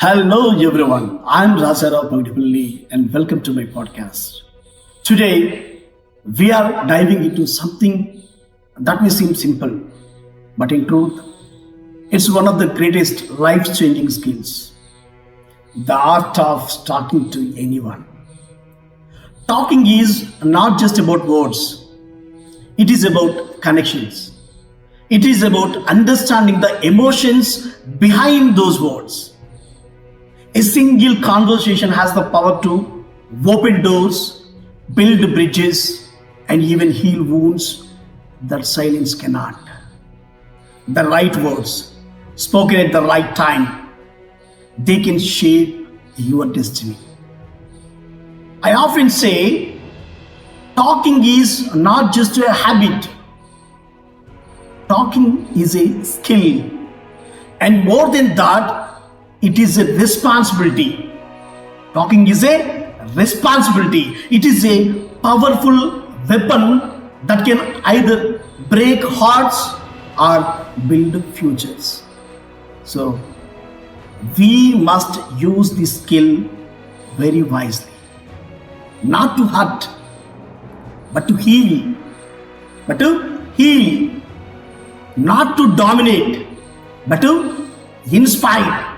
Hello everyone, I'm RajaRao Pagidipalli and welcome to my podcast. Today we are diving into something that may seem simple, but in truth, it's one of the greatest life-changing skills. The art of talking to anyone. Talking is not just about words, it is about connections. It is about understanding the emotions behind those words. A single conversation has the power to open doors, build bridges, and even heal wounds that silence cannot. The right words, spoken at the right time, they can shape your destiny. I often say, talking is not just a habit, talking is a skill. And more than that, it is a responsibility. Talking is a responsibility. It is a powerful weapon that can either break hearts or build futures. So, we must use this skill very wisely. Not to hurt, but to heal. But to heal. Not to dominate, but to inspire.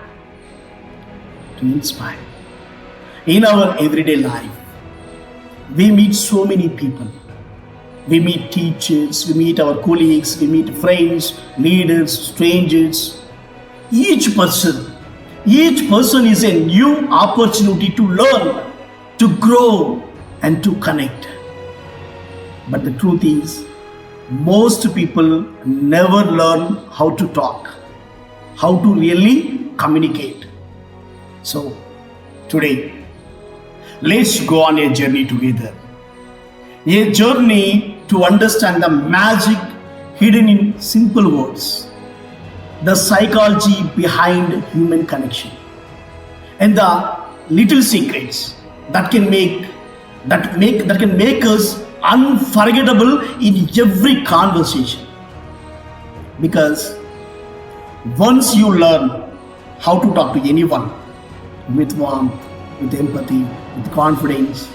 To inspire. In our everyday life, we meet so many people. We meet teachers, we meet our colleagues, we meet friends, leaders, strangers. Each person is a new opportunity to learn, to grow, and to connect. But the truth is, most people never learn how to talk, how to really communicate. So, today, let's go on a journey together. A journey to understand the magic hidden in simple words, the psychology behind human connection, and the little secrets that can make us unforgettable in every conversation. Because once you learn how to talk to anyone with warmth, with empathy, with confidence,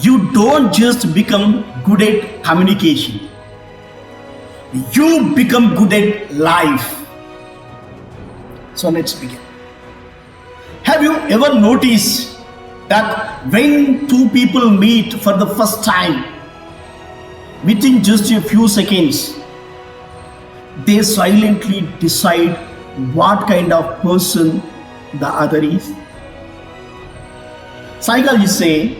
you don't just become good at communication, you become good at life. So let's begin. Have you ever noticed that when two people meet for the first time, within just a few seconds, they silently decide what kind of person the other is? Psychologists say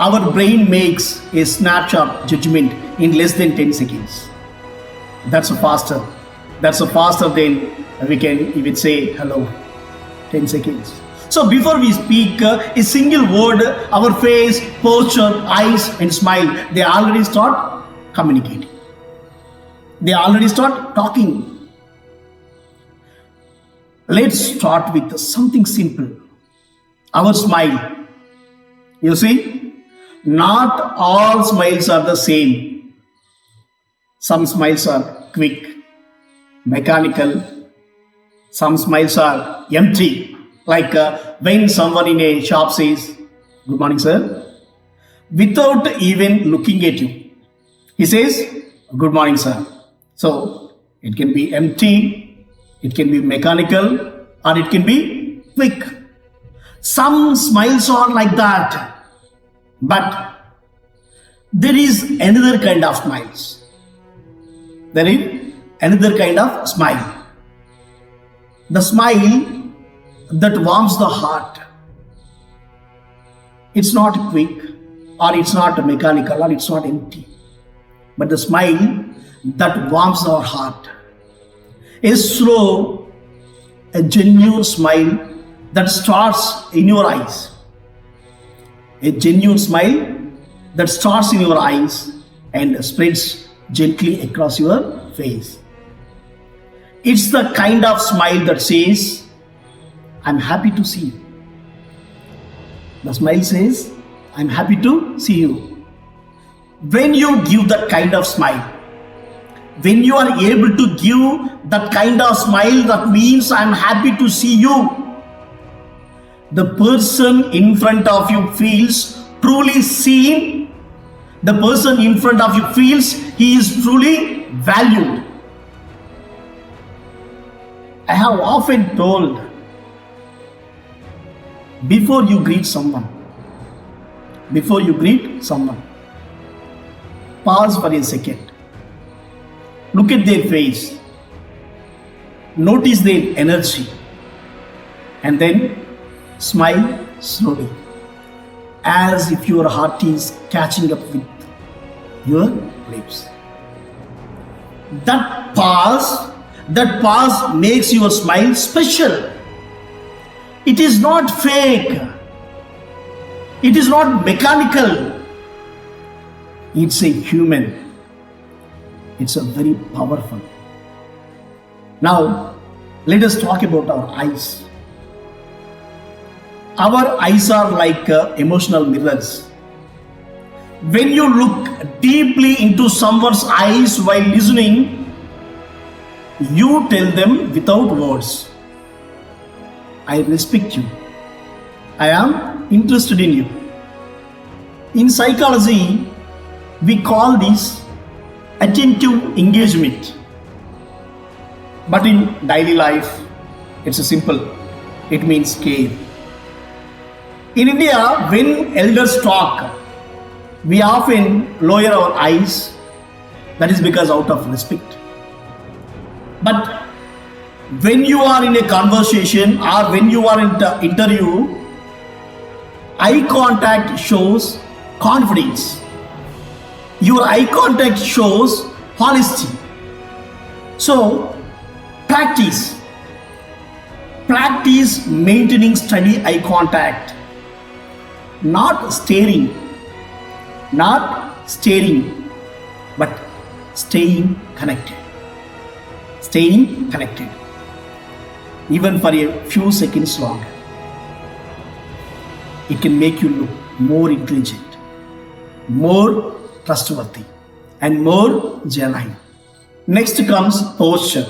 our brain makes a snapshot judgment in less than 10 seconds. That's faster than we can even say hello. 10 seconds. So before we speak a single word, our face, posture, eyes and smile, they already start communicating. They already start talking. Let's start with something simple. Our smile. You see, not all smiles are the same. Some smiles are quick, mechanical. Some smiles are empty. Like when someone in a shop says, "Good morning, sir," without even looking at you. He says, "Good morning, sir." So it can be empty, it can be mechanical, or it can be quick. Some smiles are like that. But there is another kind of smiles. There is another kind of smile. The smile that warms the heart. It's not quick, or it's not mechanical, or it's not empty. But the smile that warms our heart. A slow, a genuine smile that starts in your eyes. A genuine smile that starts in your eyes and spreads gently across your face. It's the kind of smile that says, "I'm happy to see you." The smile says, "I'm happy to see you." When you give that kind of smile, when you are able to give that kind of smile, that means, "I'm happy to see you," the person in front of you feels truly seen, the person in front of you feels he is truly valued. I have often told, before you greet someone, pause for a second. Look at their face. Notice their energy. And then smile slowly, as if your heart is catching up with your lips. That pause makes your smile special. It is not fake. It is not mechanical. It's a human. It's a very powerful. Now, let us talk about our eyes. Our eyes are like emotional mirrors. When you look deeply into someone's eyes while listening, you tell them without words, I respect you. I am interested in you. In psychology, we call this attentive engagement. But in daily life, it's simple. It means care. In India, when elders talk, we often lower our eyes. That is because out of respect. But when you are in a conversation or when you are in the interview, eye contact shows confidence. Your eye contact shows honesty. So, practice maintaining steady eye contact, not staring, but staying connected. Even for a few seconds longer. It can make you look more intelligent, more trustworthy, and more genuine. Next comes posture.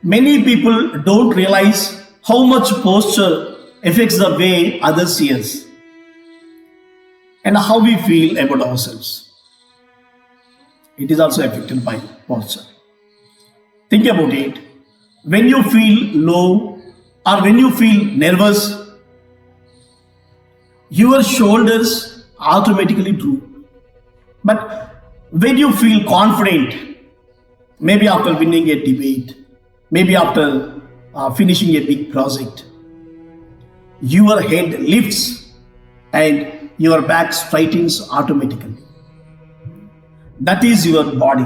Many people don't realize how much posture affects the way others see us and how we feel about ourselves. It is also affected by posture. Think about it. When you feel low or when you feel nervous, your shoulders automatically droop. But when you feel confident, maybe after winning a debate, maybe after finishing a big project, your head lifts and your back straightens automatically. That is your body.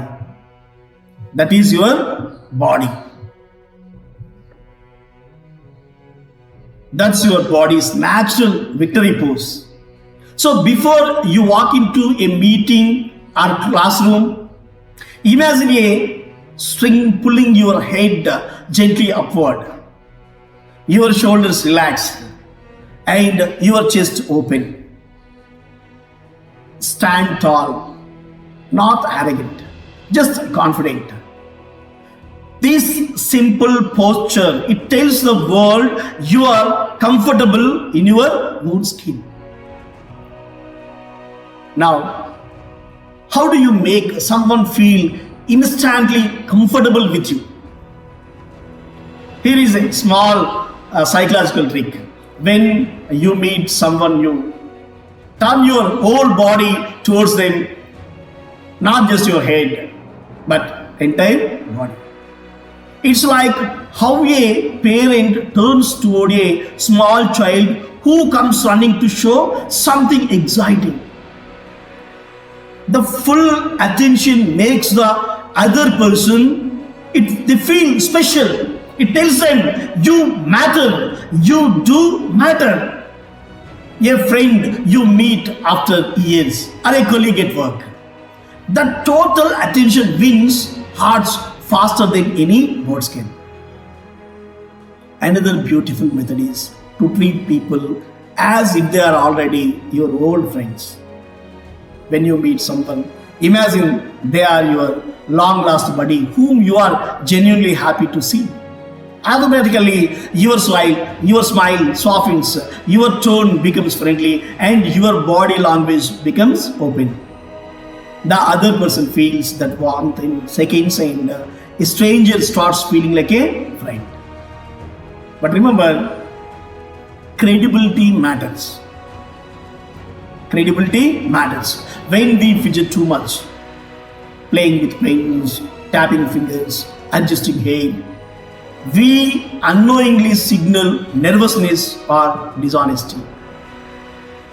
That's your body's natural victory pose. So before you walk into a meeting or classroom, imagine a string pulling your head gently upward, your shoulders relaxed, and your chest open. Stand tall, not arrogant, just confident. This simple posture, it tells the world you are comfortable in your own skin. Now, how do you make someone feel instantly comfortable with you? Here is a small psychological trick. When you meet someone new, turn your whole body towards them, not just your head, but entire body. It's like how a parent turns toward a small child who comes running to show something exciting. The full attention makes the other person, they feel special. It tells them, you matter, you do matter. A friend you meet after years or a colleague at work. The total attention wins hearts faster than any words can. Another beautiful method is to treat people as if they are already your old friends. When you meet someone, imagine they are your long lost buddy whom you are genuinely happy to see. automatically your smile softens, your tone becomes friendly, and your body language becomes open. The other person feels that warmth in seconds, and a stranger starts feeling like a friend. But remember, credibility matters. Credibility matters. When we fidget too much, playing with pens, tapping fingers, adjusting hair, we unknowingly signal nervousness or dishonesty.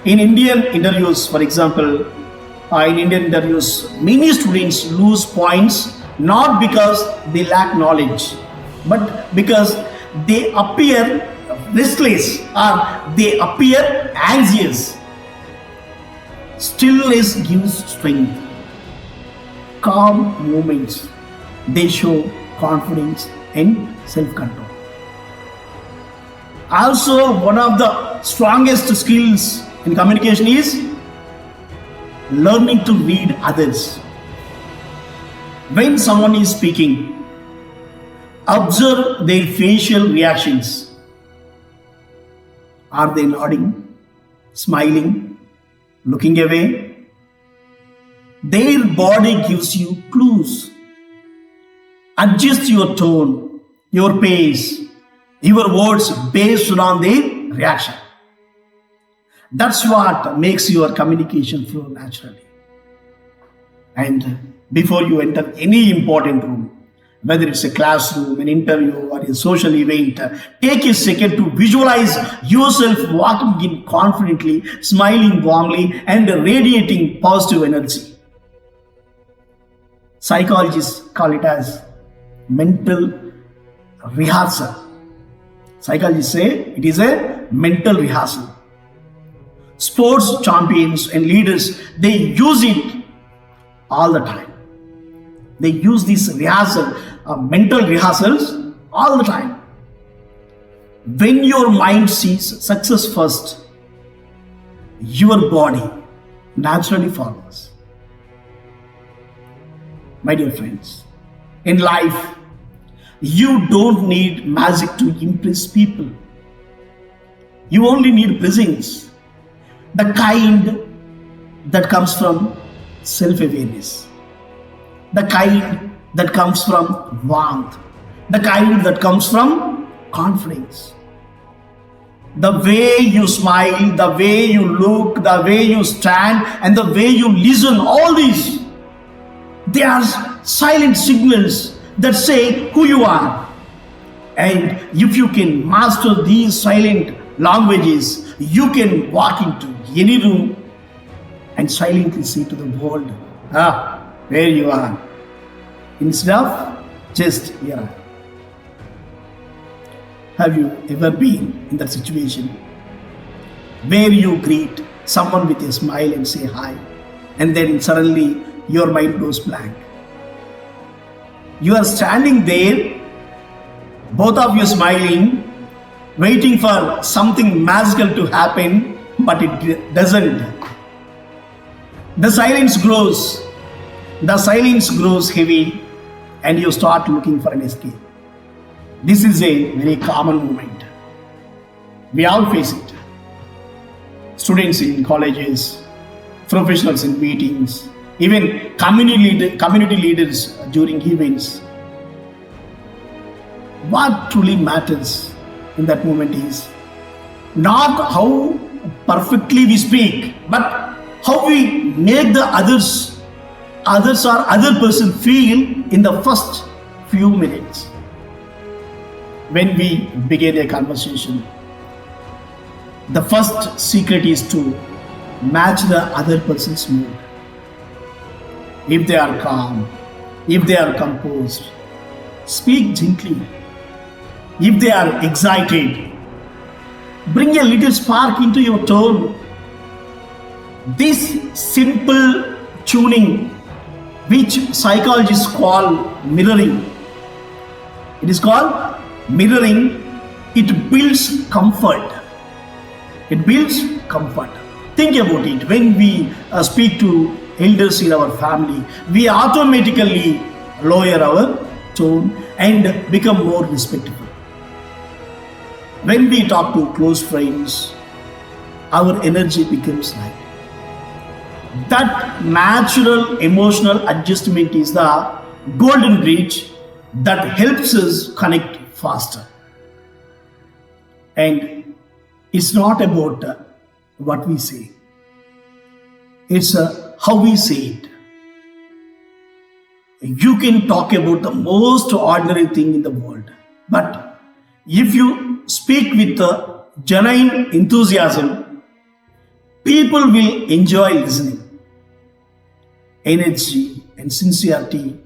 In Indian interviews, for example, many students lose points not because they lack knowledge, but because they appear restless or they appear anxious. Stillness gives strength. Calm moments, they show confidence and self-control. Also, one of the strongest skills in communication is learning to read others. When someone is speaking, observe their facial reactions. Are they nodding, smiling, looking away? Their body gives you clues. Adjust your tone, your pace, your words based on their reaction. That's what makes your communication flow naturally. And before you enter any important room, whether it's a classroom, an interview, or a social event, take a second to visualize yourself walking in confidently, smiling warmly, and radiating positive energy. Psychologists call it as mental rehearsal. Psychologists say it is a mental rehearsal. Sports champions and leaders, they use it all the time. They use these mental rehearsals all the time. When your mind sees success first, your body naturally follows. My dear friends, in life, you don't need magic to impress people. You only need presence, the kind that comes from self-awareness, the kind that comes from warmth, the kind that comes from confidence. The way you smile, the way you look, the way you stand, and the way you listen, all these, they are silent signals that say who you are. And if you can master these silent languages, you can walk into any room and silently say to the world, where you are, instead of just here. Have you ever been in that situation where you greet someone with a smile and say hi, and then suddenly your mind goes blank? You are standing there, both of you smiling, waiting for something magical to happen, but it doesn't. The silence grows heavy, and you start looking for an escape. This is a very common moment. We all face it. Students in colleges, professionals in meetings, even community leaders during events. What truly matters in that moment is not how perfectly we speak, but how we make the other person feel in the first few minutes. When we begin a conversation, the first secret is to match the other person's mood. If they are calm, if they are composed, speak gently. If they are excited, bring a little spark into your tone. This simple tuning, which psychologists call mirroring, it is called mirroring. It builds comfort. It builds comfort. Think about it. When we speak to elders in our family, we automatically lower our tone and become more respectful. When we talk to close friends, our energy becomes light. That natural emotional adjustment is the golden bridge that helps us connect faster. And it's not about what we say, it's how we say it. You can talk about the most ordinary thing in the world, but if you speak with genuine enthusiasm, people will enjoy listening. Energy and sincerity,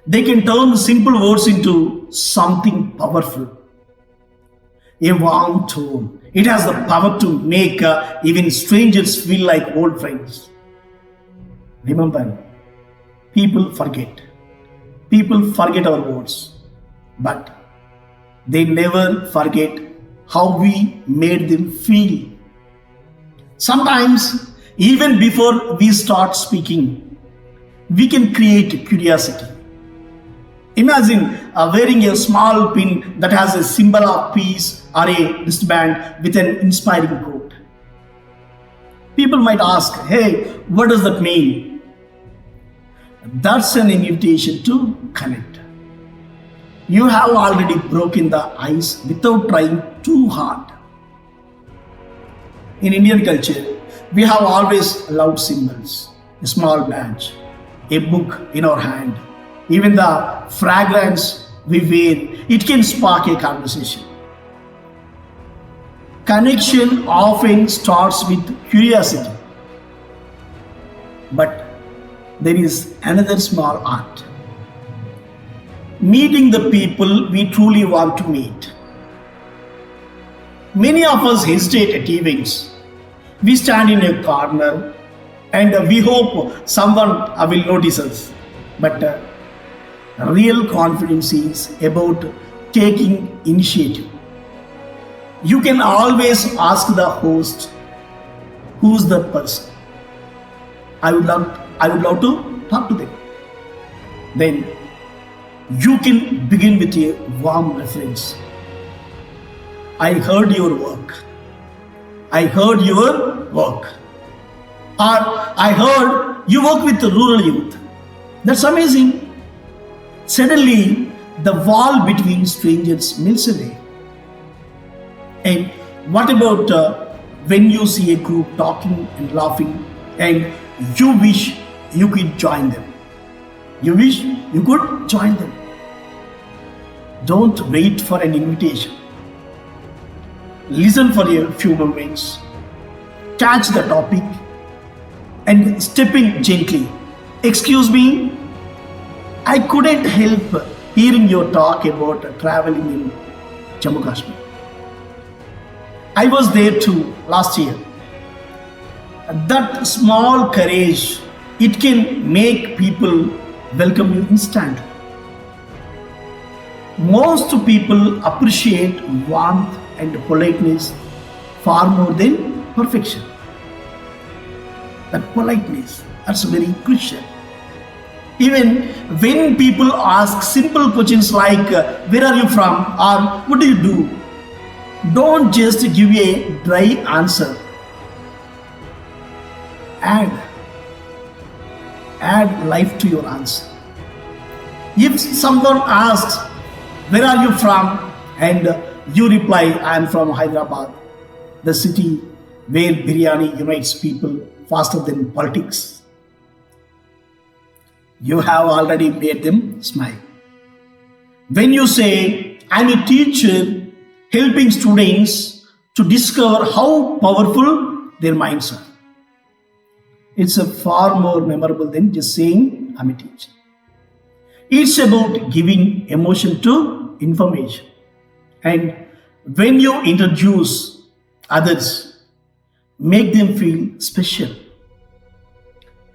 they can turn simple words into something powerful. A warm tone, it has the power to make even strangers feel like old friends. Remember, people forget. People forget our words, but they never forget how we made them feel. Sometimes, even before we start speaking, we can create curiosity. Imagine wearing a small pin that has a symbol of peace or a wristband with an inspiring quote. People might ask, hey, what does that mean? That's an invitation to connect. You have already broken the ice without trying too hard. In Indian culture, we have always loved symbols, a small badge, a book in our hand, even the fragrance we wear, it can spark a conversation. Connection often starts with curiosity. But there is another small art. Meeting the people we truly want to meet. Many of us hesitate at events. We stand in a corner and we hope someone will notice us. But real confidence is about taking initiative. You can always ask the host, who's the person? I would love to talk to them. Then you can begin with a warm reference. I heard your work. I heard your work. Or I heard you work with the rural youth. That's amazing. Suddenly, the wall between strangers melts away. And what about when you see a group talking and laughing and you wish you could join them? You wish you could join them. Don't wait for an invitation. Listen for a few moments. Catch the topic and step in gently. Excuse me, I couldn't help hearing your talk about traveling in Jammu Kashmir. I was there too last year. That small courage, it can make people welcome you instantly. Most people appreciate warmth and politeness far more than perfection. That politeness, that's very crucial. Even when people ask simple questions like, where are you from? Or what do you do? Don't just give a dry answer. Add life to your answer. If someone asks, where are you from? And you reply, I am from Hyderabad, the city where biryani unites people faster than politics. You have already made them smile. When you say, I am a teacher helping students to discover how powerful their minds are, it's a far more memorable than just saying, I'm a teacher. It's about giving emotion to information. And when you introduce others, make them feel special.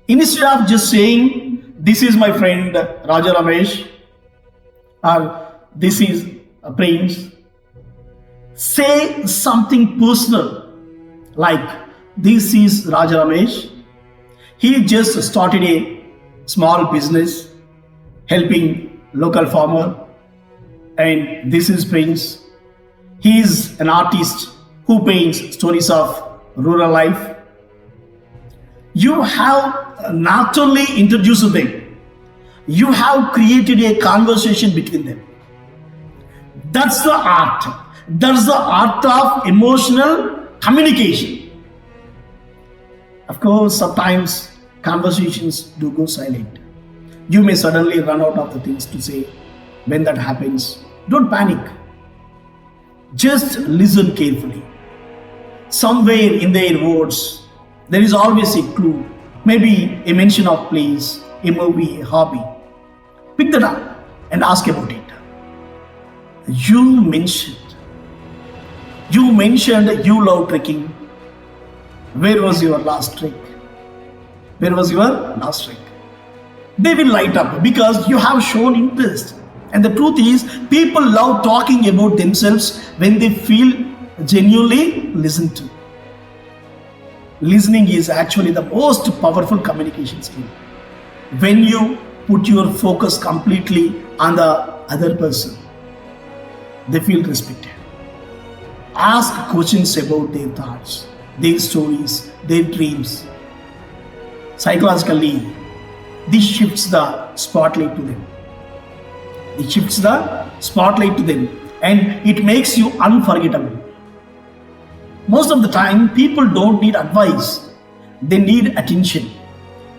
Instead of just saying, this is my friend Raja Ramesh, or this is a Prince, say something personal like, this is Raja Ramesh. He just started a small business helping local farmer, and this is Prince. He is an artist who paints stories of rural life. You have not only introduced them, you have created a conversation between them. That's the art. That's the art of emotional communication. Of course, sometimes conversations do go silent. You may suddenly run out of the things to say. When that happens, don't panic. Just listen carefully. Somewhere in their words, there is always a clue, maybe a mention of place, a movie, a hobby. Pick that up and ask about it. You mentioned you love trekking. Where was your last trek? Where was your last trek? They will light up because you have shown interest. And the truth is, people love talking about themselves when they feel genuinely listened to. Listening is actually the most powerful communication skill. When you put your focus completely on the other person, they feel respected. Ask questions about their thoughts, their stories, their dreams. Psychologically, this shifts the spotlight to them. And it makes you unforgettable. Most of the time, people don't need advice, they need attention.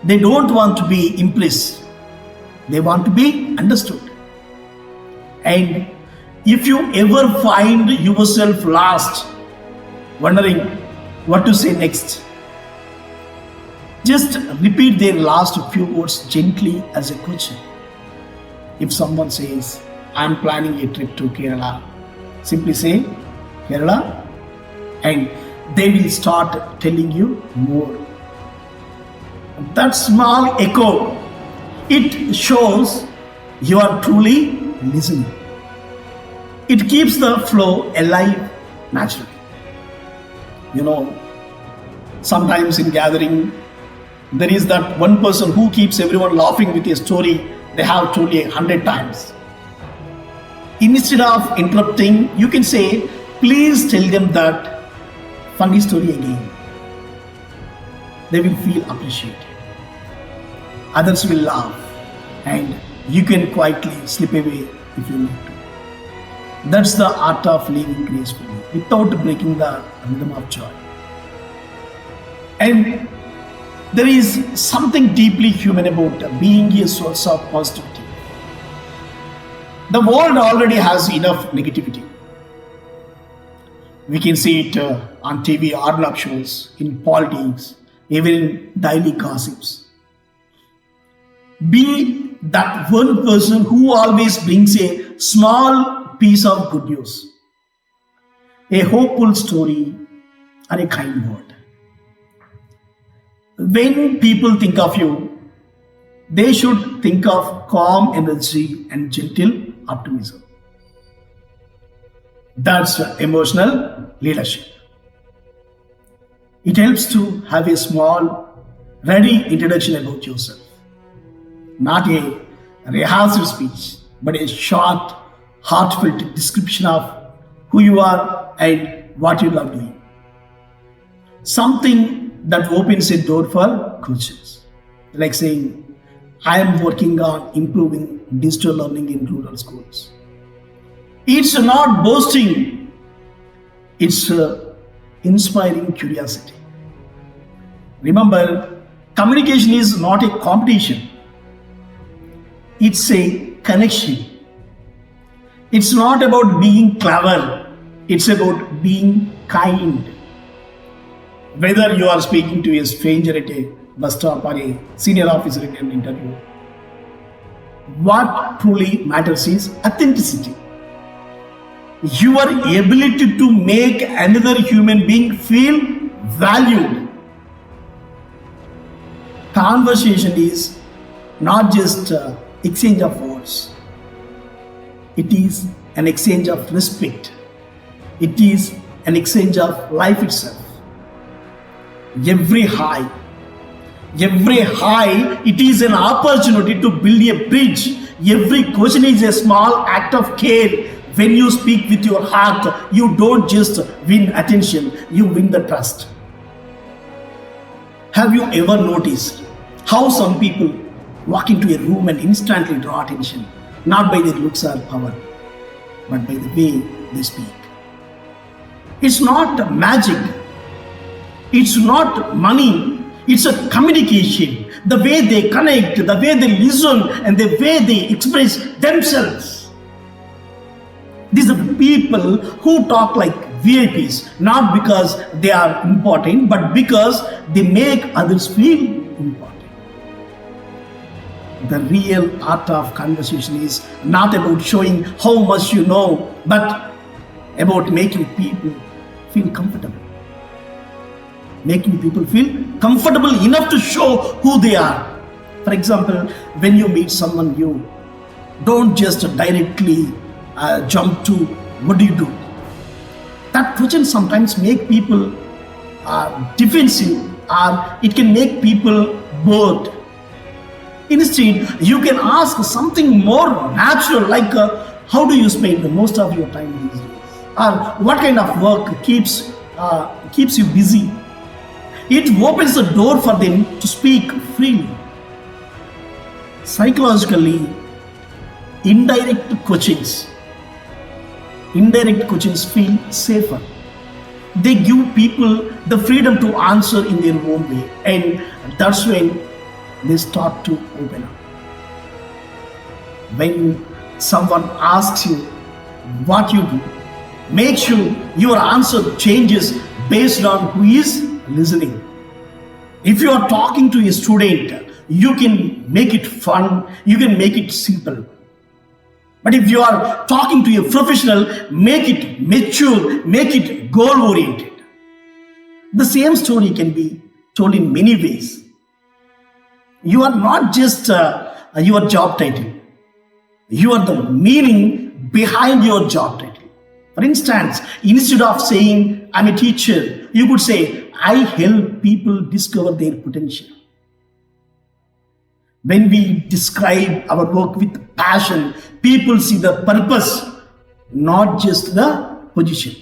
They don't want to be impressed, they want to be understood. And if you ever find yourself lost, wondering what to say next, just repeat their last few words gently as a question. If someone says, I'm planning a trip to Kerala, simply say, Kerala, and they will start telling you more. That small echo, it shows you are truly listening. It keeps the flow alive naturally. Sometimes in gathering, there is that one person who keeps everyone laughing with a story they have told 100 times. Instead of interrupting, you can say, please tell them that funny story again. They will feel appreciated. Others will laugh, and you can quietly slip away if you need to. That's the art of living gracefully without breaking the rhythm of joy. And there is something deeply human about being a source of positivity. The world already has enough negativity. We can see it on TV arnab shows, in politics, even in daily gossips. Be that one person who always brings a small piece of good news, a hopeful story, or a kind word. When people think of you, they should think of calm energy and gentle optimism. That's emotional leadership. It helps to have a small, ready introduction about yourself. Not a rehearsed speech, but a short, heartfelt description of who you are and what you love doing. Something that opens a door for questions. Like saying, I am working on improving digital learning in rural schools. It's not boasting, it's inspiring curiosity. Remember, communication is not a competition, it's a connection. It's not about being clever, it's about being kind. Whether you are speaking to a stranger at a bus stop or a senior officer in an interview, what truly matters is authenticity. Your ability to make another human being feel valued. Conversation is not just exchange of words. It is an exchange of respect. It is an exchange of life itself. Every high, it is an opportunity to build a bridge. Every question is a small act of care When you speak with your heart, you don't just win attention, you win the trust. Have you ever noticed how some people walk into a room and instantly draw attention, not by their looks or power, but by the way they speak? It's not magic, it's not money, it's a communication. The way they connect, the way they listen, and the way they express themselves. These are the people who talk like VIPs, not because they are important, but because they make others feel important. The real art of conversation is not about showing how much you know, but about making people feel comfortable. Making people feel comfortable enough to show who they are. For example, when you meet someone new, don't just directly jump to what do you do. That question sometimes make people defensive, or it can make people bored. Instead, you can ask something more natural, like how do you spend most of your time these days, or what kind of work keeps you busy. It opens the door for them to speak freely. Psychologically, indirect questions feel safer. They give people the freedom to answer in their own way, and that's when they start to open up. When someone asks you what you do, make sure your answer changes based on who is listening. If you are talking to a student, you can make it fun, you can make it simple. But if you are talking to a professional, make it mature, make it goal-oriented. The same story can be told in many ways. You are not just your job title. You are the meaning behind your job title. For instance, instead of saying, I'm a teacher, you could say, I help people discover their potential. When we describe our work with passion, people see the purpose, not just the position.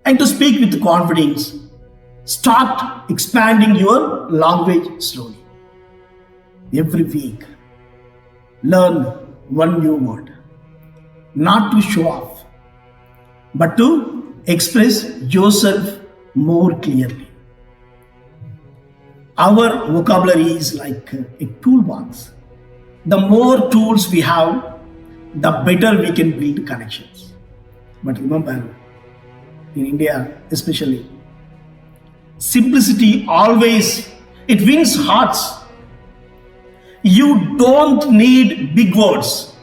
And to speak with confidence, start expanding your language slowly. Every week, learn one new word. Not to show off, but to express yourself more clearly. Our vocabulary is like a toolbox. The more tools we have, the better we can build connections. But remember, in India especially, simplicity always, it wins hearts. You don't need big words.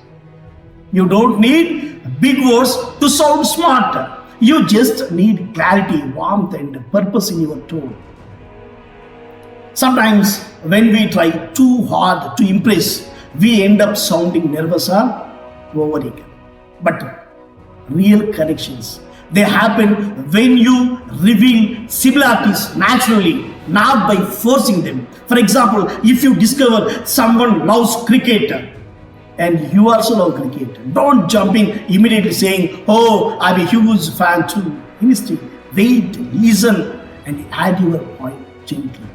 You don't need big words to sound smart. You just need clarity, warmth, and purpose in your tone. Sometimes when we try too hard to impress, we end up sounding nervous or overeager. But real connections, they happen when you reveal similarities naturally, not by forcing them. For example, if you discover someone loves cricket and you also love cricket, don't jump in immediately saying, oh, I'm a huge fan too. Instead, wait, listen, and add your point gently.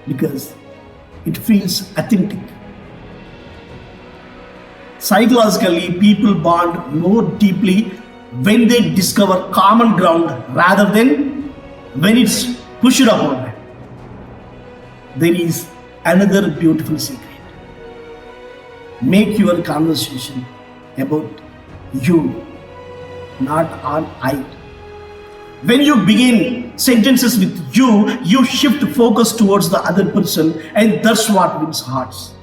Because it feels authentic. Psychologically, people bond more deeply when they discover common ground rather than when it's pushed upon them. There is another beautiful secret. Make your conversation about you, not on I. When you begin sentences with you shift focus towards the other person, and that's what wins hearts.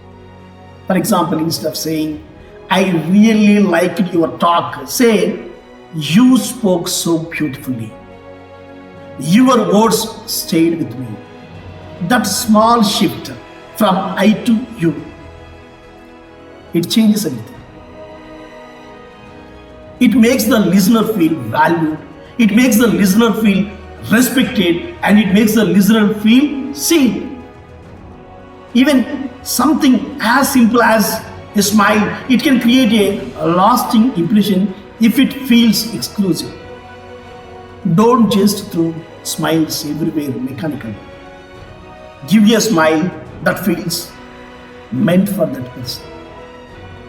For example, instead of saying, I really liked your talk, say, you spoke so beautifully. Your words stayed with me. That small shift from I to you, it changes everything. It makes the listener feel valued. It makes the listener feel respected, and it makes the listener feel seen. Even something as simple as A smile, it can create a lasting impression if it feels exclusive. Don't just throw smiles everywhere mechanically. Give a smile that feels meant for that person.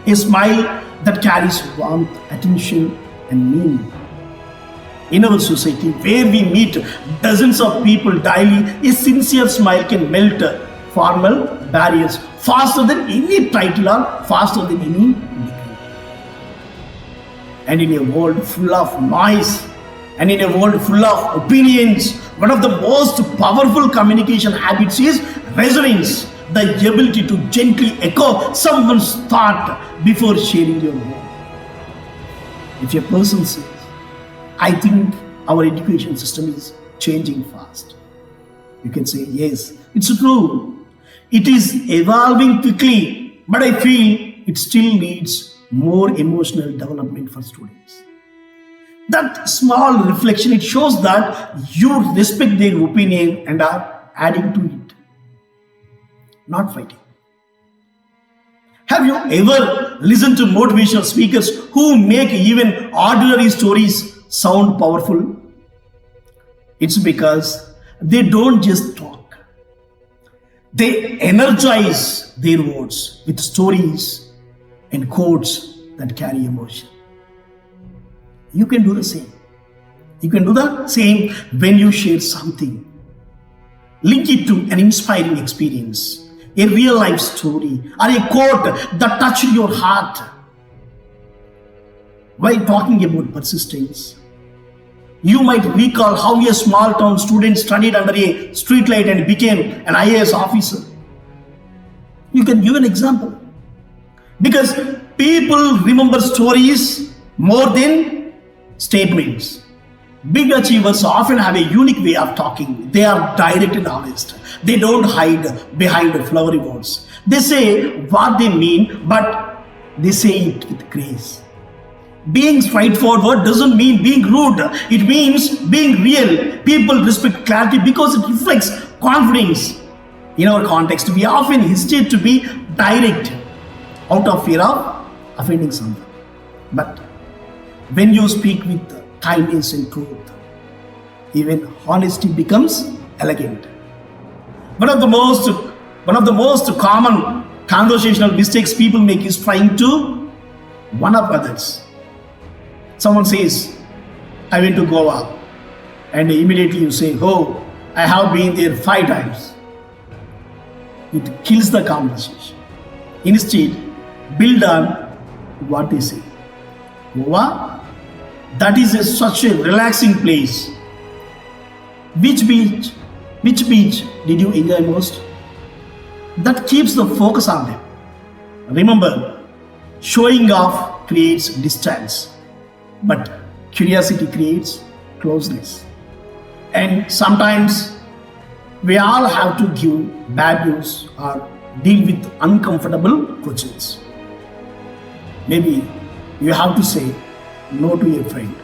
A smile that carries warmth, attention, and meaning. In our society, where we meet dozens of people daily, a sincere smile can melt formal barriers faster than any title or faster than any degree. And in a world full of noise, and in a world full of opinions, one of the most powerful communication habits is resonance, the ability to gently echo someone's thought before sharing your own. If a person says, I think our education system is changing fast, you can say, yes, it's true. It is evolving quickly, but I feel it still needs more emotional development for students. That small reflection, it shows that you respect their opinion and are adding to it, not fighting. Have you ever listened to motivational speakers who make even ordinary stories sound powerful? It's because they don't just talk. They energize their words with stories and quotes that carry emotion. You can do the same. You can do the same when you share something. Link it to an inspiring experience, a real life story, or a quote that touched your heart. While talking about persistence, you might recall how a small town student studied under a streetlight and became an IAS officer. You can give an example. Because people remember stories more than statements. Big achievers often have a unique way of talking. They are direct and honest. They don't hide behind flowery words. They say what they mean, but they say it with grace. Being straightforward doesn't mean being rude. It means being real. People respect clarity because it reflects confidence. In our context, we often hesitate to be direct out of fear of offending someone. But when you speak with kindness and truth, even honesty becomes elegant. One of the most common conversational mistakes people make is trying to one up others. Someone says, I went to Goa, and immediately you say, oh, I have been there 5 times. It kills the conversation. Instead, build on what they say. Goa? That is such a relaxing place. Which beach did you enjoy most? That keeps the focus on them. Remember, showing off creates distance, but curiosity creates closeness. And sometimes we all have to give bad news or deal with uncomfortable questions. Maybe you have to say no to a friend,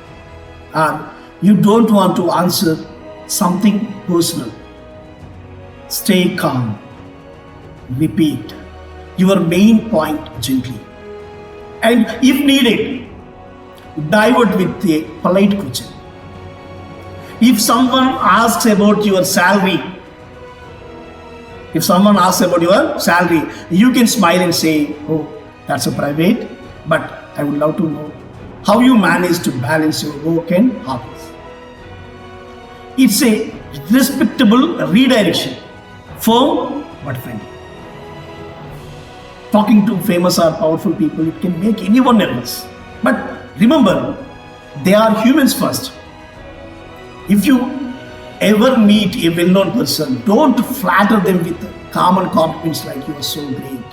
or you don't want to answer something personal. Stay calm. Repeat your main point gently. And if needed, divert with a polite question. If someone asks about your salary, you can smile and say, oh, that's a private, but I would love to know how you manage to balance your work and hobbies. It's a respectable redirection, firm but friendly. Talking to famous or powerful people, it can make anyone nervous. But remember, they are humans first. If you ever meet a well-known person, don't flatter them with common compliments like you are so great.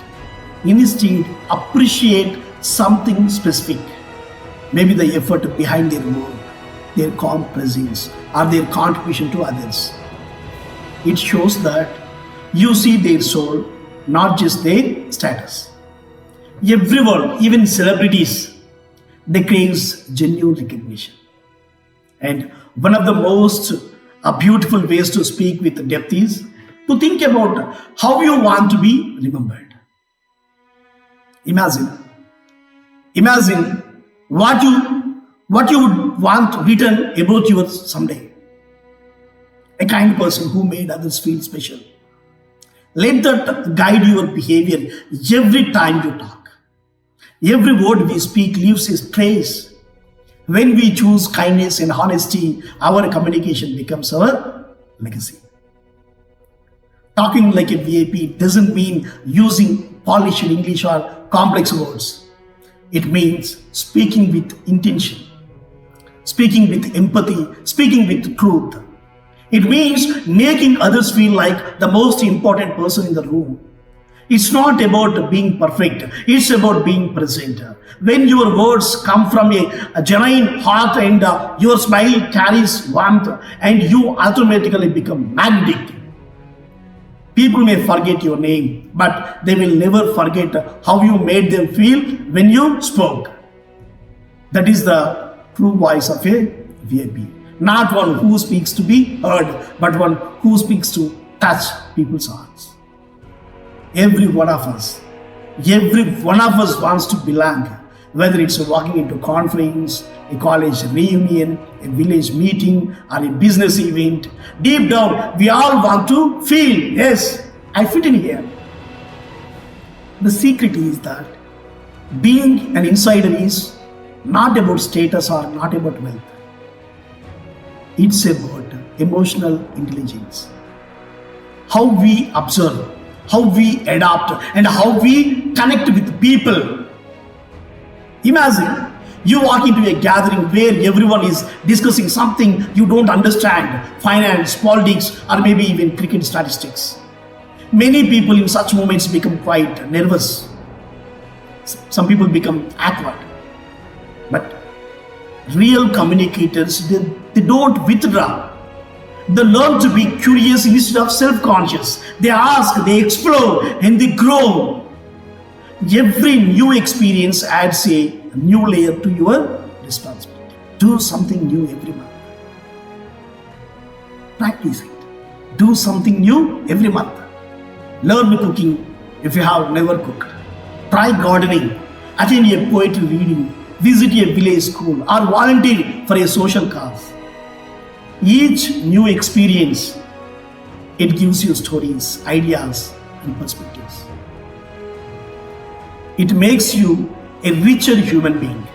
Instead, appreciate something specific. Maybe the effort behind their work, their calm presence, or their contribution to others. It shows that you see their soul, not just their status. Everyone, even celebrities, they crave genuine recognition. And one of the most beautiful ways to speak with depth is to think about how you want to be remembered. Imagine, imagine what you would want written about you someday. A kind person who made others feel special. Let that guide your behavior every time you talk. Every word we speak leaves a trace. When we choose kindness and honesty, our communication becomes our legacy. Talking like a VIP doesn't mean using polished English or complex words. It means speaking with intention, speaking with empathy, speaking with truth. It means making others feel like the most important person in the room. It's not about being perfect, it's about being present. When your words come from a genuine heart and your smile carries warmth and you automatically become magnetic. People may forget your name, but they will never forget how you made them feel when you spoke. That is the true voice of a VIP. Not one who speaks to be heard, but one who speaks to touch people's hearts. Every one of us wants to belong, whether it's walking into conference, a college reunion, a village meeting, or a business event. Deep down, we all want to feel, yes, I fit in here. The secret is that being an insider is not about status or not about wealth. It's about emotional intelligence. How we observe, how we adapt, and how we connect with people. Imagine you walk into a gathering where everyone is discussing something you don't understand, finance, politics, or maybe even cricket statistics. Many people in such moments become quite nervous. Some people become awkward. But real communicators, they don't withdraw. They learn to be curious instead of self-conscious. They ask, they explore, and they grow. Every new experience adds a new layer to your responsibility. Do something new every month. Practice it. Do something new every month. Learn cooking if you have never cooked. Try gardening. Attend a poetry reading. Visit a village school or volunteer for a social cause. Each new experience, it gives you stories, ideas, and perspectives. It makes you a richer human being.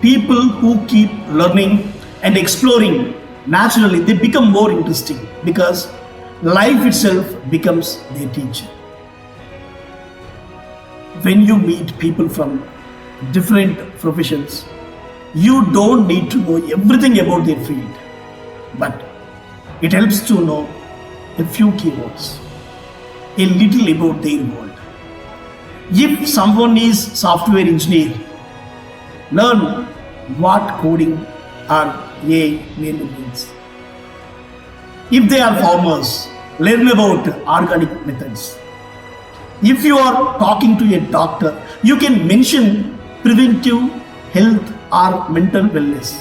People who keep learning and exploring, naturally they become more interesting because life itself becomes their teacher. When you meet people from different professions, you don't need to know everything about their field, but it helps to know a few keywords, a little about their world. If someone is software engineer, learn what coding or AI really means. If they are farmers, learn about organic methods. If you are talking to a doctor, you can mention preventive health or mental wellness.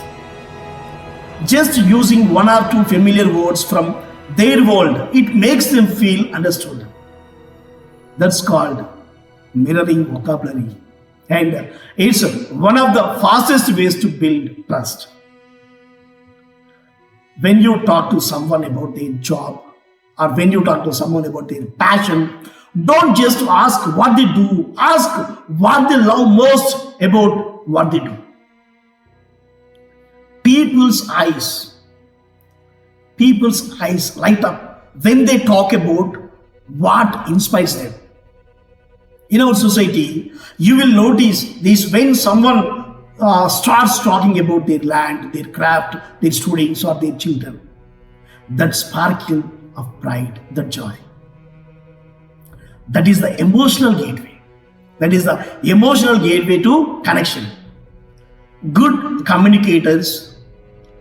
Just using one or two familiar words from their world, it makes them feel understood. That's called mirroring vocabulary. And it's one of the fastest ways to build trust. When you talk to someone about their job or when you talk to someone about their passion, don't just ask what they do, ask what they love most about what they do. People's eyes light up when they talk about what inspires them. In our society, you will notice this when someone starts talking about their land, their craft, their students, or their children. That sparkle of pride, that joy. That is the emotional gateway. That is the emotional gateway to connection. Good communicators,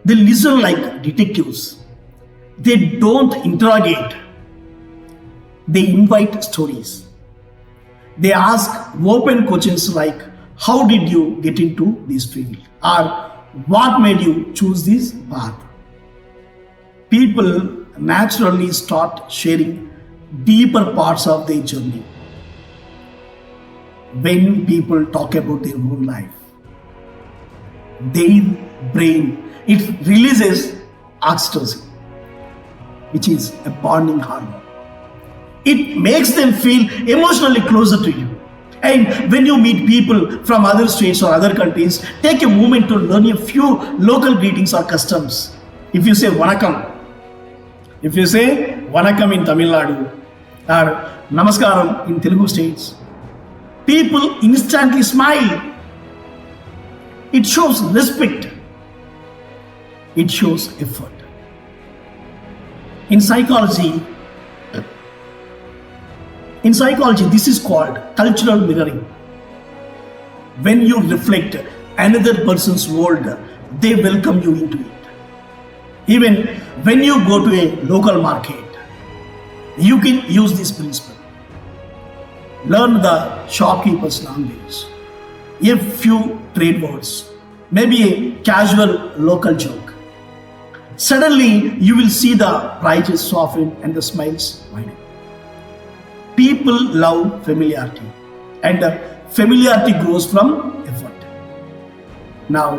they listen like detectives. They don't interrogate. They invite stories. They ask open questions like, how did you get into this field? Or what made you choose this path? People naturally start sharing deeper parts of their journey. When people talk about their own life, their brain, it releases oxytocin, which is a bonding hormone. It makes them feel emotionally closer to you. And when you meet people from other states or other countries, take a moment to learn a few local greetings or customs. If you say Vanakkam, if you say Vanakkam in Tamil Nadu or Namaskaram in Telugu states, people instantly smile. It shows respect. It shows effort. In psychology, this is called cultural mirroring. When you reflect another person's world, they welcome you into it. Even when you go to a local market, you can use this principle. Learn the shopkeeper's language, a few trade words, maybe a casual local joke. Suddenly, you will see the prices soften and the smiles widen. People love familiarity, and familiarity grows from effort. Now,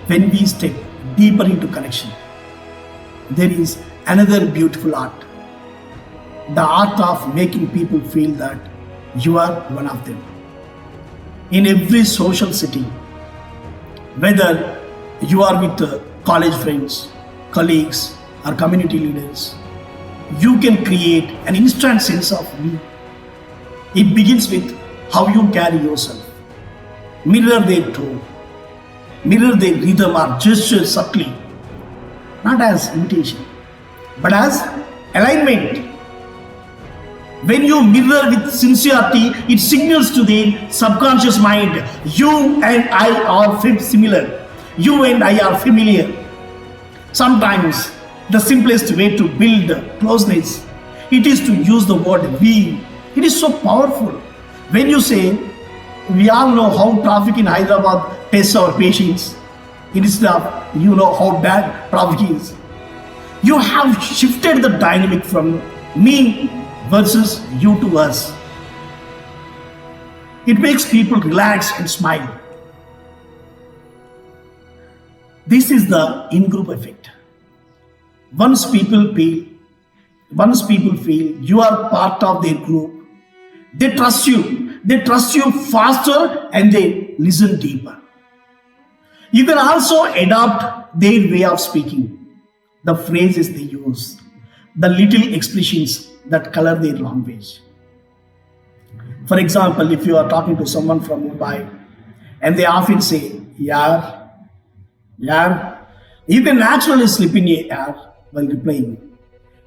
when we step deeper into connection, there is another beautiful art. The art of making people feel that you are one of them. In every social setting, whether you are with college friends, colleagues, or community leaders, you can create an instant sense of me. It begins with how you carry yourself. Mirror their tone, mirror their rhythm or gesture subtly, not as imitation, but as alignment. When you mirror with sincerity, it signals to their subconscious mind, you and I are similar. You and I are familiar. Sometimes the simplest way to build closeness, it is to use the word we. It is so powerful. When you say, we all know how traffic in Hyderabad tests our patience, instead of you know how bad traffic is. You have shifted the dynamic from me versus you to us. It makes people relax and smile. This is the in-group effect. Once people feel you are part of their group, they trust you. They trust you faster and they listen deeper. You can also adopt their way of speaking, the phrases they use, the little expressions that color their language. For example, if you are talking to someone from Mumbai and they often say, yaar, you can naturally slip in a yaar while replying.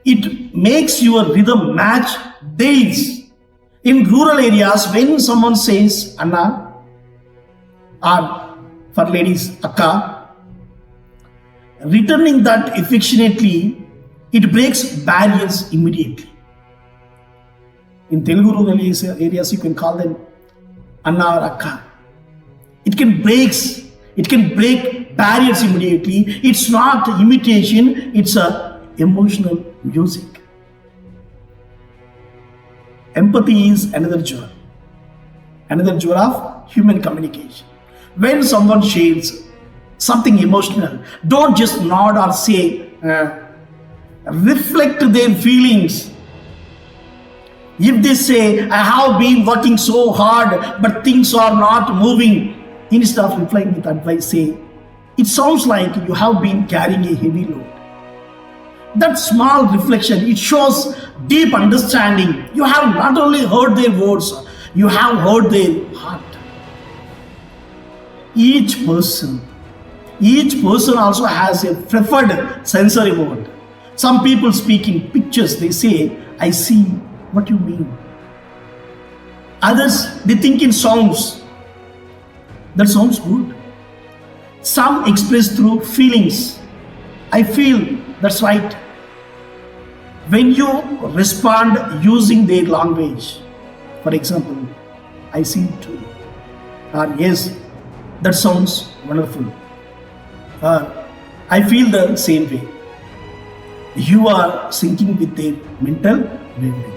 It makes your rhythm match theirs. In rural areas, when someone says Anna, or for ladies, Akka, returning that affectionately, it breaks barriers immediately. In Telugu rural areas, you can call them Anna or Akka. It can break barriers immediately. It's not imitation, it's a emotional music. Empathy is another jewel of human communication. When someone shares something emotional, don't just nod or say, reflect their feelings. If they say, I have been working so hard, but things are not moving, instead of replying with advice, say, it sounds like you have been carrying a heavy load. That small reflection, it shows deep understanding. You have not only heard their words, you have heard their heart. Each person also has a preferred sensory mode. Some people speak in pictures. They say, I see what you mean. Others, they think in sounds. That sounds good. Some express through feelings. I feel, that's right. When you respond using their language, for example, I see it too, or yes, that sounds wonderful, or I feel the same way, you are syncing with their mental wavelength.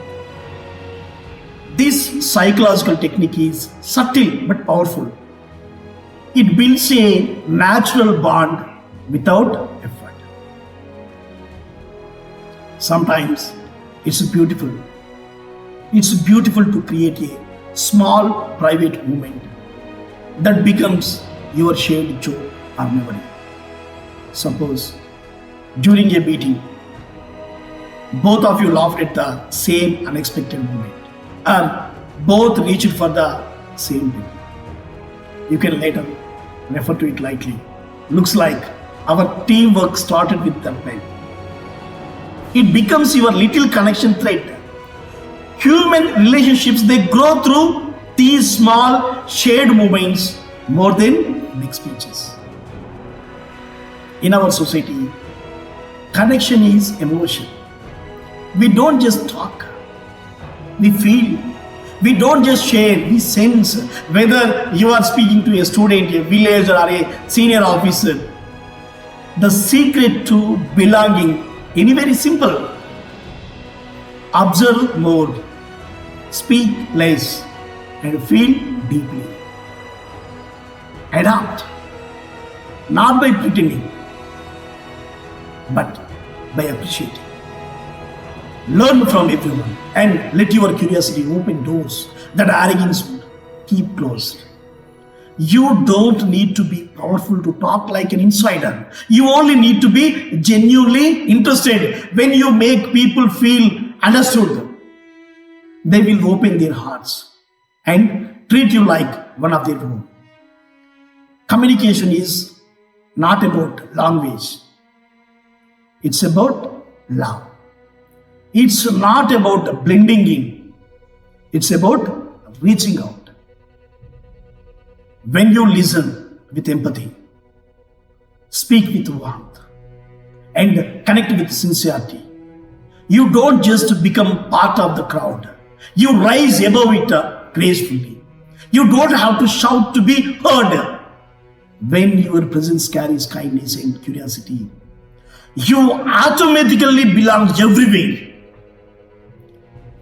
This psychological technique is subtle but powerful. It builds a natural bond without effort. Sometimes it's beautiful. It's beautiful to create a small private moment that becomes your shared joke or memory. Suppose during a meeting, both of you laughed at the same unexpected moment, or both reached for the same thing. You can later refer to it lightly. Looks like our teamwork started with that pen. It becomes your little connection thread. Human relationships, they grow through these small shared moments more than big speeches. In our society, connection is emotion. We don't just talk, we feel. We don't just share, we sense. Whether you are speaking to a student, a villager, or a senior officer, the secret to belonging is very simple. Observe more, speak less, and feel deeply. Adapt, not by pretending, but by appreciating. Learn from everyone and let your curiosity open doors that arrogance would keep closed. You don't need to be powerful to talk like an insider. You only need to be genuinely interested. When you make people feel understood, they will open their hearts and treat you like one of their own. Communication is not about language. It's about love. It's not about blending in. It's about reaching out. When you listen with empathy, speak with warmth, and connect with sincerity, you don't just become part of the crowd. You rise above it gracefully. You don't have to shout to be heard. When your presence carries kindness and curiosity, you automatically belong everywhere.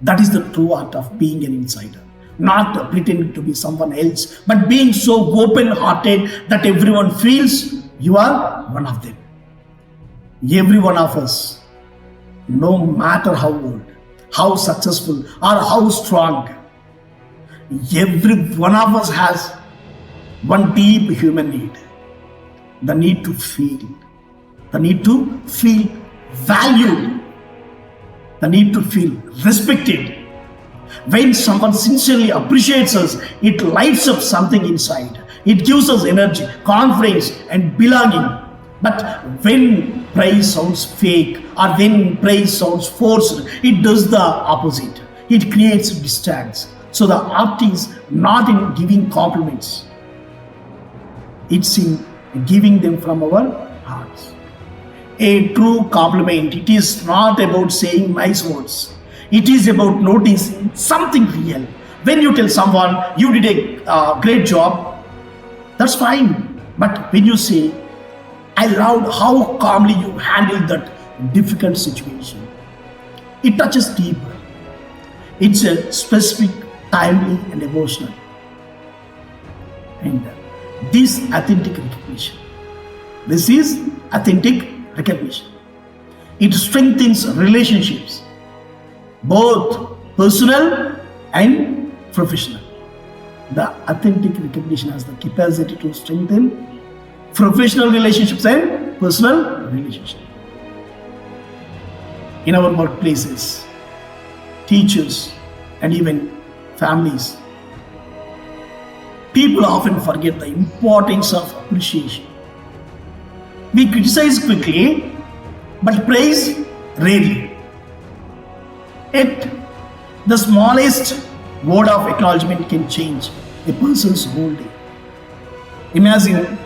That is the true art of being an insider. Not pretending to be someone else, but being so open-hearted that everyone feels you are one of them. Every one of us, no matter how old, how successful, or how strong, every one of us has one deep human need. The need to feel. The need to feel valued. The need to feel respected. When someone sincerely appreciates us, it lights up something inside. It gives us energy, confidence, and belonging. But when praise sounds fake or when praise sounds forced, it does the opposite. It creates distance. So the art is not in giving compliments. It's in giving them from our hearts. A true compliment, it is not about saying nice words. It is about noticing something real. When you tell someone you did a great job, that's fine. But when you say, I loved how calmly you handled that difficult situation, it touches deeper. It's a specific, timely, and emotional. And this authentic recognition. This is authentic recognition. It strengthens relationships, both personal and professional. The authentic recognition has the capacity to strengthen professional relationships and personal relationships. In our workplaces, teachers, and even families, people often forget the importance of appreciation. We criticize quickly, but praise rarely. Yet, the smallest word of acknowledgement can change a person's whole day. Imagine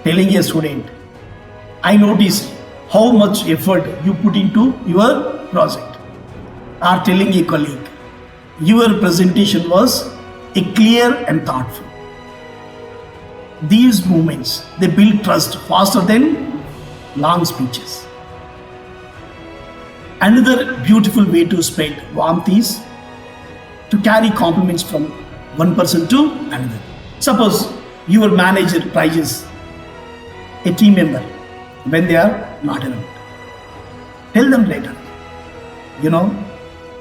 telling a student, I noticed how much effort you put into your project. Or telling a colleague, your presentation was clear and thoughtful. These moments, they build trust faster than long speeches. Another beautiful way to spread warmth is to carry compliments from one person to another. Suppose your manager praises a team member when they are not around. Tell them later, you know,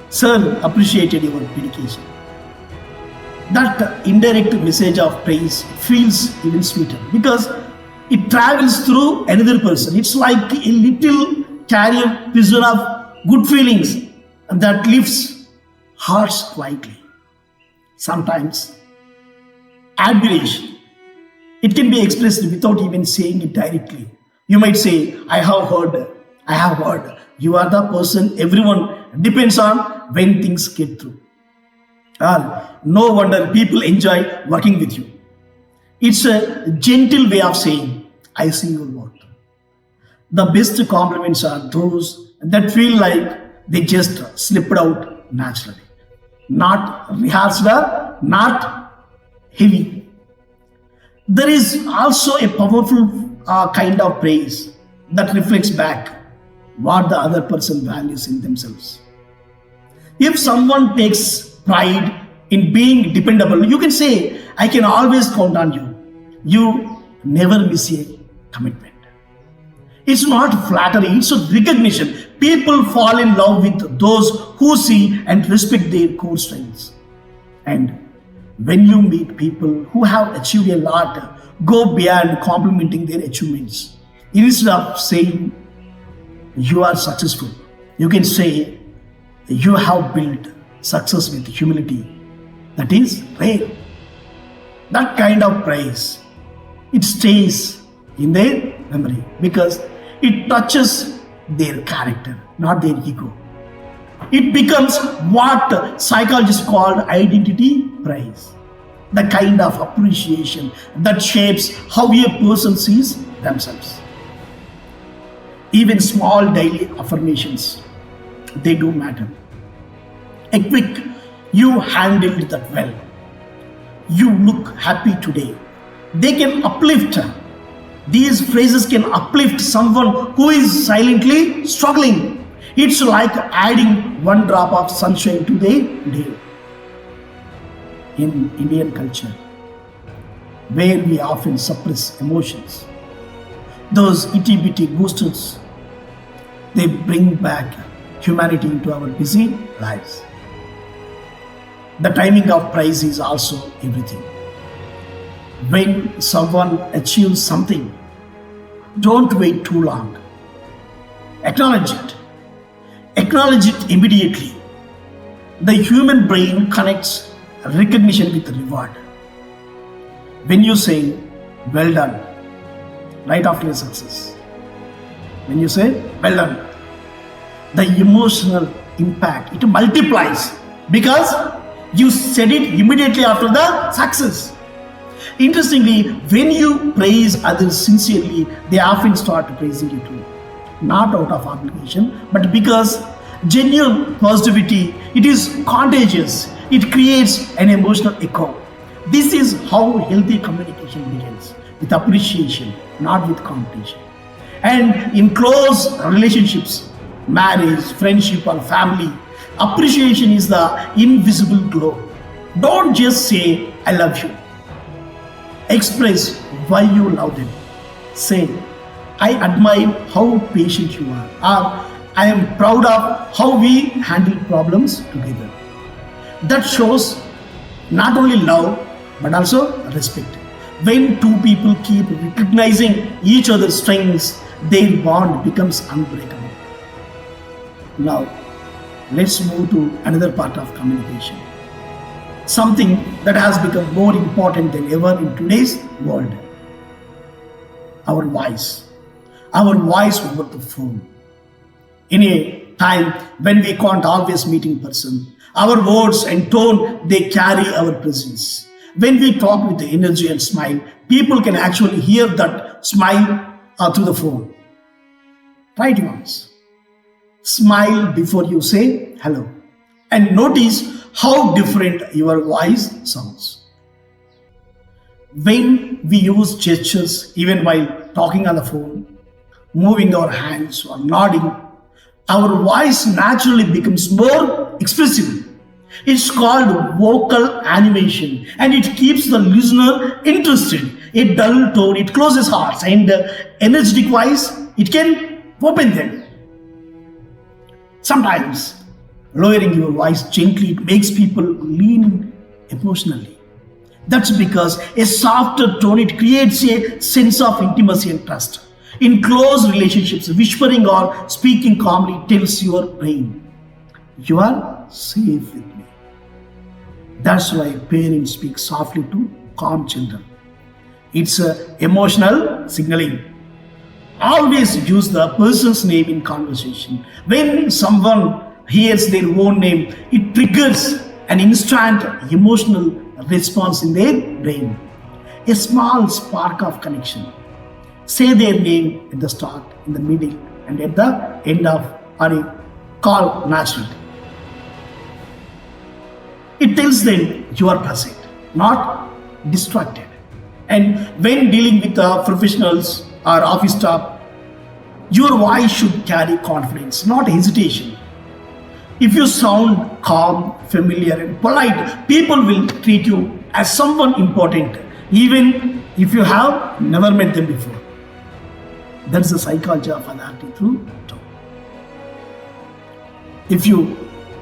sir appreciated your dedication. That indirect message of praise feels even sweeter because it travels through another person. It's like a little carrier pigeon of good feelings that lifts hearts quietly. Sometimes admiration, it can be expressed without even saying it directly. You might say, I have heard, you are the person everyone depends on when things get through. No wonder people enjoy working with you. It's a gentle way of saying, I see your work. The best compliments are those that feel like they just slipped out naturally. Not rehearsed, not heavy. There is also a powerful kind of praise that reflects back what the other person values in themselves. If someone takes pride in being dependable, you can say, I can always count on you. You never miss a commitment. It's not flattery, it's a recognition. People fall in love with those who see and respect their core strengths. And when you meet people who have achieved a lot, go beyond complimenting their achievements. Instead of saying you are successful, you can say you have built success with humility. That is rare. That kind of praise, it stays in their memory because it touches their character, not their ego. It becomes what psychologists call identity praise, the kind of appreciation that shapes how a person sees themselves. Even small daily affirmations, they do matter. A quick, you handled that well. You look happy today. They can uplift. These phrases can uplift someone who is silently struggling. It's like adding one drop of sunshine to their day. In Indian culture, where we often suppress emotions, those itty-bitty boosters, they bring back humanity into our busy lives. The timing of praise is also everything. When someone achieves something, don't wait too long. Acknowledge it. Acknowledge it immediately. The human brain connects recognition with reward. When you say, well done, right after a success, when you say, well done, the emotional impact, it multiplies because you said it immediately after the success. Interestingly, when you praise others sincerely, they often start praising you too. Not out of obligation, but because genuine positivity, it is contagious. It creates an emotional echo. This is how healthy communication begins, with appreciation, not with competition. And in close relationships, marriage, friendship, or family, appreciation is the invisible glow. Don't just say, I love you. Express why you love them. Say, I admire how patient you are. Or, I am proud of how we handle problems together. That shows not only love, but also respect. When two people keep recognizing each other's strengths, their bond becomes unbreakable. Now, let's move to another part of communication. Something that has become more important than ever in today's world. Our voice. Our voice over the phone. In a time when we can't always meet in person, our words and tone, they carry our presence. When we talk with the energy and smile, people can actually hear that smile through the phone. Try it once. Smile before you say hello. And notice how different your voice sounds. When we use gestures, even while talking on the phone, moving our hands or nodding, our voice naturally becomes more expressive. It's called vocal animation and it keeps the listener interested. A dull tone, it closes hearts, and energetic voice, it can open them. Sometimes lowering your voice gently, it makes people lean emotionally. That's because a softer tone, it creates a sense of intimacy and trust. In close relationships, whispering or speaking calmly tells your brain, you are safe with me. That's why parents speak softly to calm children. It's emotional signaling. Always use the person's name in conversation. When someone hears their own name, it triggers an instant emotional response in their brain. A small spark of connection. Say their name at the start, in the middle, and at the end of a call naturally. It tells them you are present, not distracted. And when dealing with professionals or office staff, your voice should carry confidence, not hesitation. If you sound calm, familiar, and polite, people will treat you as someone important, even if you have never met them before. That's the psychology of authority through tone. If you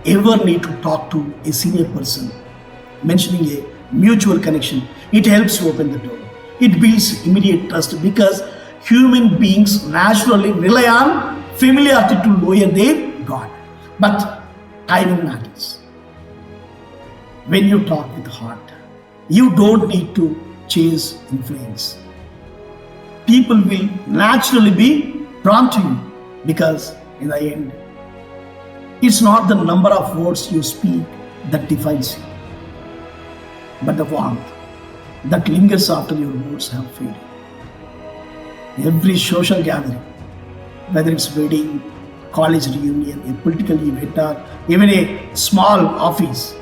ever need to talk to a senior person, mentioning a mutual connection, it helps to open the door. It builds immediate trust because human beings naturally rely on familiarity to lower their guard. But timing matters. When you talk with heart, you don't need to chase influence. People will naturally be drawn to you because in the end, it's not the number of words you speak that defines you, but the warmth that lingers after your words have faded. Every social gathering, whether it's wedding, college reunion, a political event, or even a small office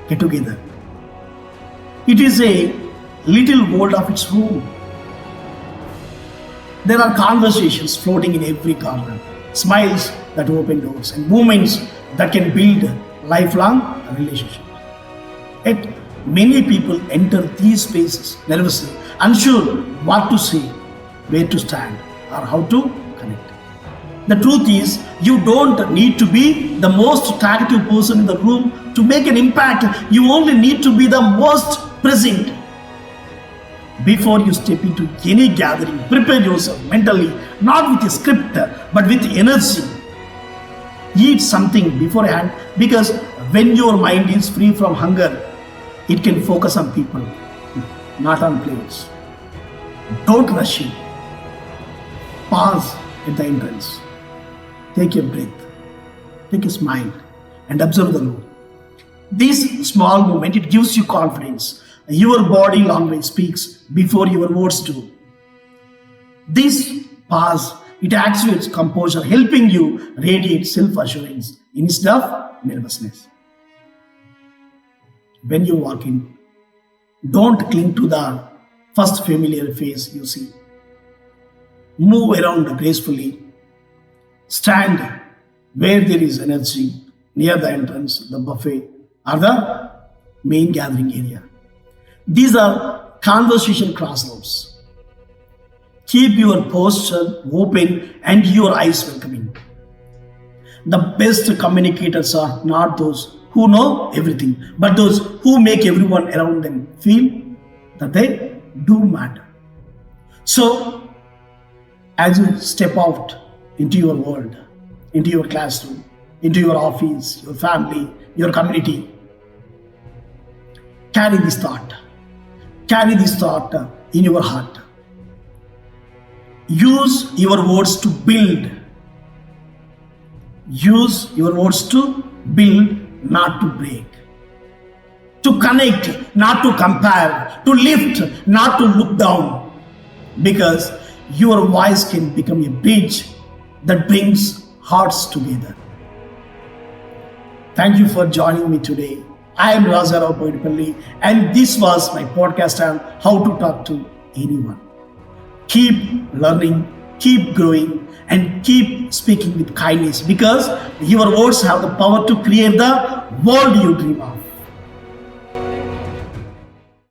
get together, it is a little world of its own. There are conversations floating in every corner, smiles that open doors, and moments that can build lifelong relationships. Yet, many people enter these spaces nervously, unsure what to say, where to stand, or how to connect. The truth is, you don't need to be the most talkative person in the room to make an impact. You only need to be the most present. Before you step into any gathering, prepare yourself mentally, not with a script, but with energy. Eat something beforehand because when your mind is free from hunger, it can focus on people, not on plates. Don't rush in. Pause at the entrance. Take a breath. Take a smile and observe the room. This small moment, it gives you confidence. Your body language speaks before your words do. This pause, it activates composure, helping you radiate self-assurance instead of nervousness. When you walk in, don't cling to the first familiar face you see. Move around gracefully. Stand where there is energy, near the entrance, the buffet, or the main gathering area. These are conversation crossroads. Keep your posture open and your eyes welcoming. The best communicators are not those who know everything, but those who make everyone around them feel that they do matter. So, as you step out into your world, into your classroom, into your office, your family, your community, carry this thought. Carry this thought in your heart. Use your words to build. Use your words to build, not to break. To connect, not to compare. To lift, not to look down. Because your voice can become a bridge that brings hearts together. Thank you for joining me today. I am RajaRao Pagidipalli, and this was my podcast on how to talk to anyone. Keep learning, keep growing, and keep speaking with kindness, because your words have the power to create the world you dream of.